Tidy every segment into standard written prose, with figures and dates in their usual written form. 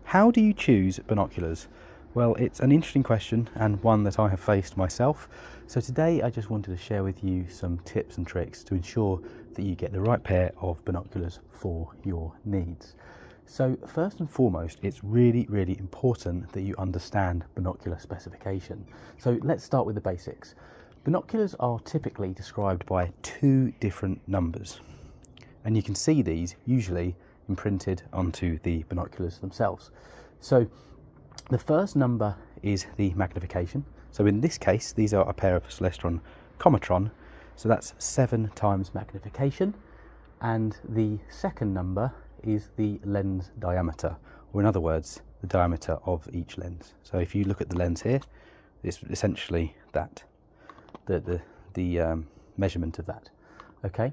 How do you choose binoculars? Well, it's an interesting question and one that I have faced myself. So today I just wanted to share with you some tips and tricks to ensure that you get the right pair of binoculars for your needs. So first and foremost, it's really important that you understand binocular specification. So let's start with the basics. Binoculars are typically described by two different numbers, and you can see these usually imprinted onto the binoculars themselves. So the first number is the magnification. So in this case, these are a pair of Celestron Comatron, so that's 7 times magnification. And the second number is the lens diameter, or in other words, the diameter of each lens. So if you look at the lens here, it's essentially that, the measurement of that. Okay,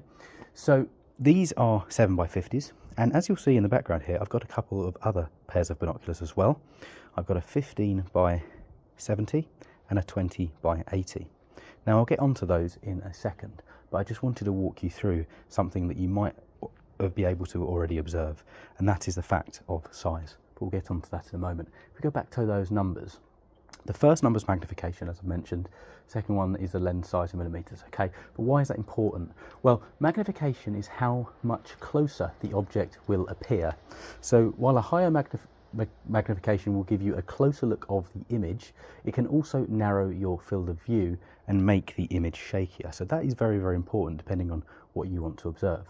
so these are 7x50s, and as you'll see in the background here, I've got a couple of other pairs of binoculars as well. I've got a 15x70 and a 20x80. Now I'll get onto those in a second, but I just wanted to walk you through something that you might be able to already observe, and that is the fact of size. But we'll get onto that in a moment. If we go back to those numbers, the first number is magnification, as I mentioned. Second one is the lens size in millimeters. Okay, but why is that important? Well, magnification is how much closer the object will appear. So while a higher magnification will give you a closer look of the image, it can also narrow your field of view and make the image shakier. So that is very important depending on what you want to observe.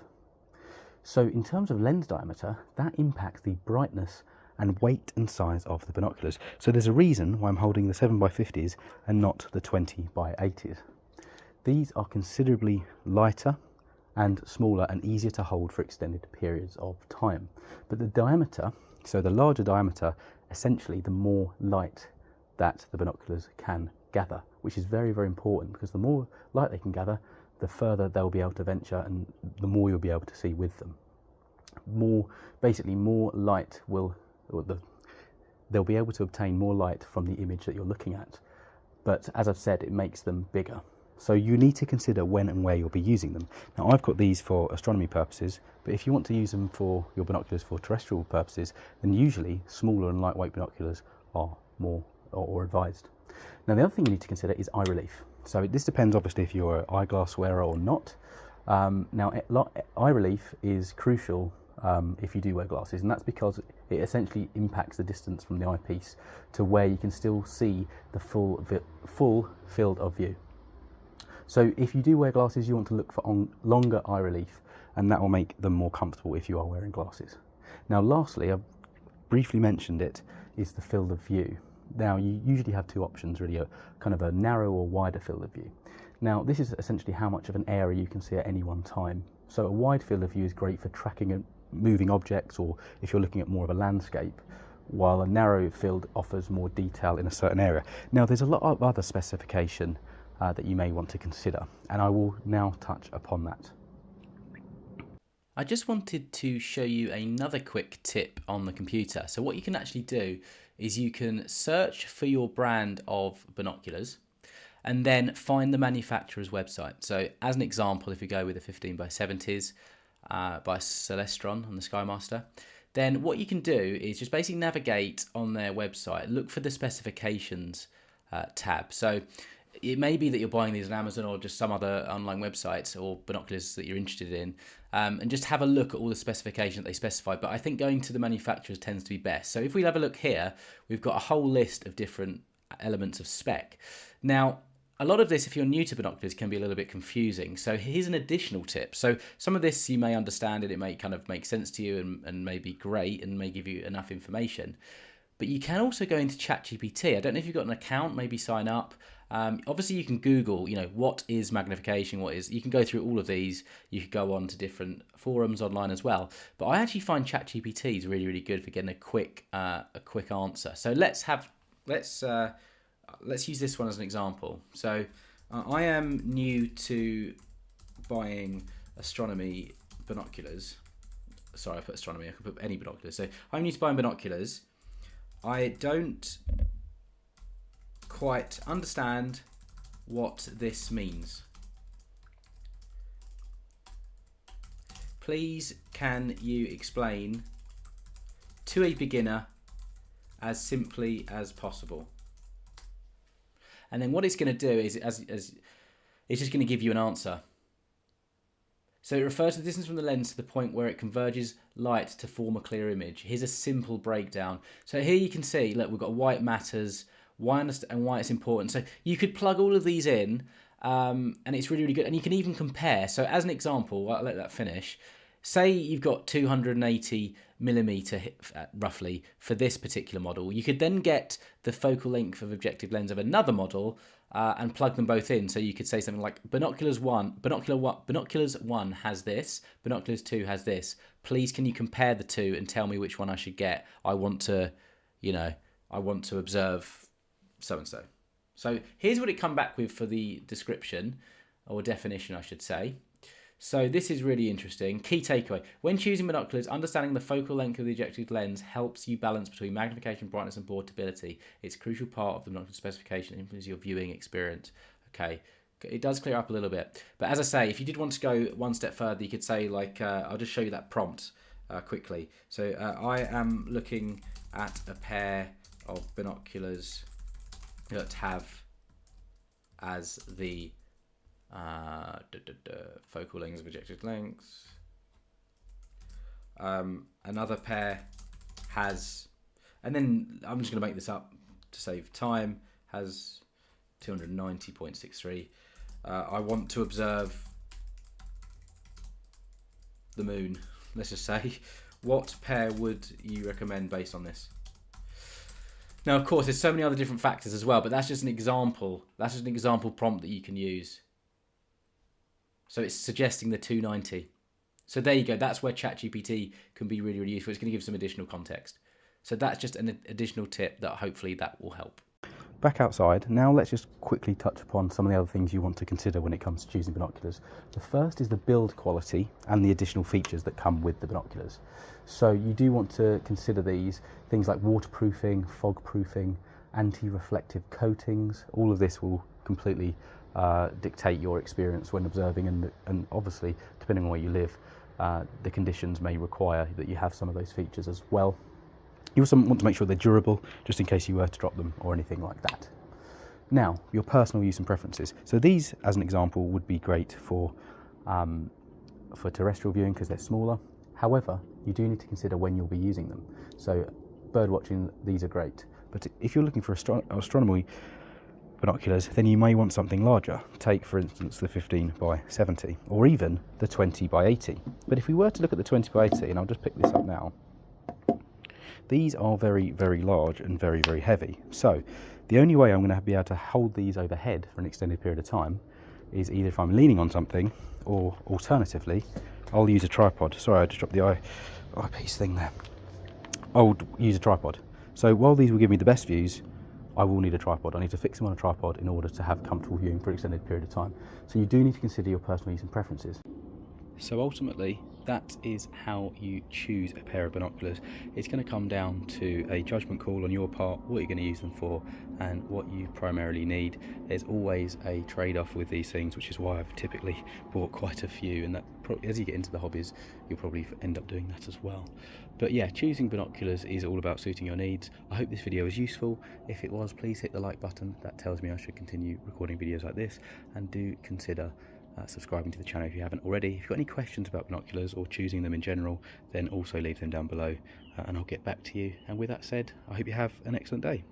So in terms of lens diameter, that impacts the brightness and weight and size of the binoculars. So there's a reason why I'm holding the 7x50s and not the 20x80s. These are considerably lighter and smaller and easier to hold for extended periods of time. But the diameter, so the larger diameter, essentially the more light that the binoculars can gather, which is very important, because the more light they can gather, the further they'll be able to venture and the more you'll be able to see with them. Basically more light they'll be able to obtain more light from the image that you're looking at. But as I've said, it makes them bigger. So you need to consider when and where you'll be using them. Now I've got these for astronomy purposes, but if you want to use them for your binoculars for terrestrial purposes, then usually smaller and lightweight binoculars are more or advised. Now the other thing you need to consider is eye relief. So this depends obviously if you're an eyeglass wearer or not. Now eye relief is crucial if you do wear glasses, and that's because it essentially impacts the distance from the eyepiece to where you can still see the full field of view. So if you do wear glasses, you want to look for longer eye relief, and that will make them more comfortable if you are wearing glasses. Now lastly, I've briefly mentioned it, is the field of view. Now you usually have two options really, a kind of a narrow or wider field of view. Now this is essentially how much of an area you can see at any one time. So a wide field of view is great for tracking moving objects, or if you're looking at more of a landscape, while a narrow field offers more detail in a certain area. Now there's a lot of other specification that you may want to consider, and I will now touch upon that. I just wanted to show you another quick tip on the computer. So what you can actually do is you can search for your brand of binoculars and then find the manufacturer's website. So as an example, if we go with the 15x70s by Celestron on the Skymaster, then what you can do is just basically navigate on their website, look for the specifications tab. So it may be that you're buying these on Amazon or just some other online websites or binoculars that you're interested in, and just have a look at all the specifications that they specify. But I think going to the manufacturers tends to be best. So if we have a look here, we've got a whole list of different elements of spec. Now, a lot of this, if you're new to binoculars, can be a little bit confusing. So here's an additional tip. So some of this you may understand it may kind of make sense to you and may be great and may give you enough information. But you can also go into ChatGPT. I don't know if you've got an account, maybe sign up. Obviously you can Google, what is magnification, you can go through all of these. You could go on to different forums online as well. But I actually find ChatGPT is really good for getting a quick answer. So let's use this one as an example. So I am new to buying astronomy binoculars. Sorry, I put astronomy, I could put any binoculars. So I'm new to buying binoculars. I don't quite understand what this means. Please can you explain to a beginner as simply as possible. And then what it's going to do is it's just going to give you an answer. So it refers to the distance from the lens to the point where it converges light to form a clear image. Here's a simple breakdown. So here you can see, look, we've got why it matters, why and why it's important. So you could plug all of these in, and it's really, really good. And you can even compare. So as an example, I'll let that finish. Say you've got 280 millimeter roughly for this particular model. You could then get the focal length of objective lens of another model and plug them both in. So you could say something like binoculars 1 has this, binoculars 2 has this. Please can you compare the two and tell me which one I should get? I want to observe so and so. So here's what it come back with for the description, or definition I should say. So this is really interesting. Key takeaway. When choosing binoculars, understanding the focal length of the objective lens helps you balance between magnification, brightness and portability. It's a crucial part of the binocular specification and influences your viewing experience. Okay, it does clear up a little bit. But as I say, if you did want to go one step further, you could say like, I'll just show you that prompt quickly. So I am looking at a pair of binoculars that have as the focal lengths of objective lengths. Another pair has, and then I'm just going to make this up to save time, has 290.63. I want to observe the moon, let's just say. What pair would you recommend based on this? Now, of course, there's so many other different factors as well, but that's just an example. That's just an example prompt that you can use. So it's suggesting the 290. So there you go. That's where ChatGPT can be really, really useful. It's going to give some additional context. So that's just an additional tip that hopefully that will help. Back outside, now let's just quickly touch upon some of the other things you want to consider when it comes to choosing binoculars. The first is the build quality and the additional features that come with the binoculars. So you do want to consider things like waterproofing, fog proofing, anti-reflective coatings. All of this will completely dictate your experience when observing, and obviously depending on where you live, the conditions may require that you have some of those features as well. You also want to make sure they're durable, just in case you were to drop them or anything like that. Now, your personal use and preferences. So these, as an example, would be great for terrestrial viewing because they're smaller. However, you do need to consider when you'll be using them. So bird watching, these are great. But if you're looking for astronomy binoculars, then you may want something larger. Take, for instance, the 15 by 70 or even the 20 by 80. But if we were to look at the 20 by 80, and I'll just pick this up now, these are very, very large and very, very heavy. So the only way I'm going to be able to hold these overhead for an extended period of time is either if I'm leaning on something, or alternatively, I'll use a tripod. Sorry, I just dropped the eyepiece thing there. I'll use a tripod. So while these will give me the best views, I will need a tripod. I need to fix them on a tripod in order to have comfortable viewing for an extended period of time. So you do need to consider your personal use and preferences. So ultimately, that is how you choose a pair of binoculars. It's going to come down to a judgment call on your part, what you're going to use them for and what you primarily need. There's always a trade-off with these things, which is why I've typically bought quite a few, and that as you get into the hobbies, you'll probably end up doing that as well. But yeah, choosing binoculars is all about suiting your needs. I hope this video was useful. If it was, please hit the like button. That tells me I should continue recording videos like this, and do consider subscribing to the channel if you haven't already. If you've got any questions about binoculars or choosing them in general, then also leave them down below and I'll get back to you. And with that said, I hope you have an excellent day.